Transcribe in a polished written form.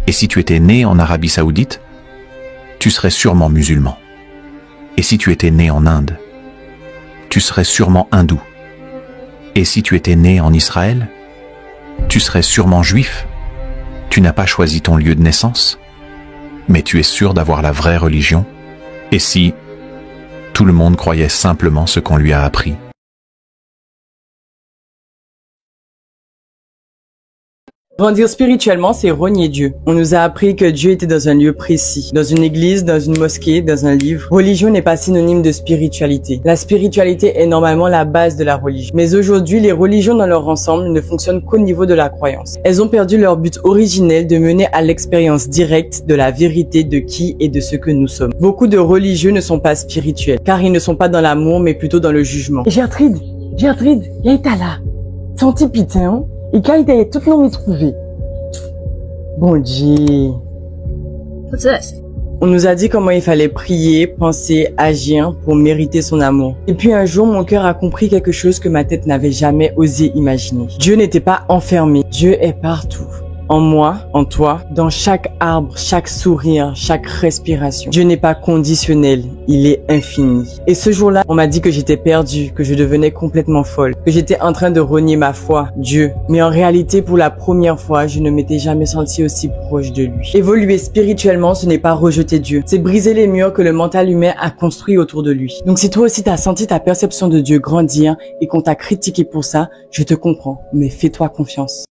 Et si tu étais né en Arabie Saoudite, tu serais sûrement musulman. Et si tu étais né en Inde, tu serais sûrement hindou. Et si tu étais né en Israël, tu serais sûrement juif. Tu n'as pas choisi ton lieu de naissance, mais tu es sûr d'avoir la vraie religion. Et si tout le monde croyait simplement ce qu'on lui a appris? Grandir spirituellement, c'est renier Dieu. On nous a appris que Dieu était dans un lieu précis, dans une église, dans une mosquée, dans un livre. Religion n'est pas synonyme de spiritualité. La spiritualité est normalement la base de la religion. Mais aujourd'hui, les religions dans leur ensemble ne fonctionnent qu'au niveau de la croyance. Elles ont perdu leur but originel de mener à l'expérience directe de la vérité de qui et de ce que nous sommes. Beaucoup de religieux ne sont pas spirituels, car ils ne sont pas dans l'amour, mais plutôt dans le jugement. Gertrude, y'a été là. Senti pitié, hein? Et quand il est tout le monde trouvé. Bon Dieu. What's this? On nous a dit comment il fallait prier, penser, agir pour mériter son amour. Et puis un jour, mon cœur a compris quelque chose que ma tête n'avait jamais osé imaginer. Dieu n'était pas enfermé. Dieu est partout. En moi, en toi, dans chaque arbre, chaque sourire, chaque respiration. Dieu n'est pas conditionnel, il est infini. Et ce jour-là, on m'a dit que j'étais perdue, que je devenais complètement folle, que j'étais en train de renier ma foi, Dieu. Mais en réalité, pour la première fois, je ne m'étais jamais sentie aussi proche de lui. Évoluer spirituellement, ce n'est pas rejeter Dieu, c'est briser les murs que le mental humain a construits autour de lui. Donc si toi aussi t'as senti ta perception de Dieu grandir et qu'on t'a critiqué pour ça, je te comprends, mais fais-toi confiance.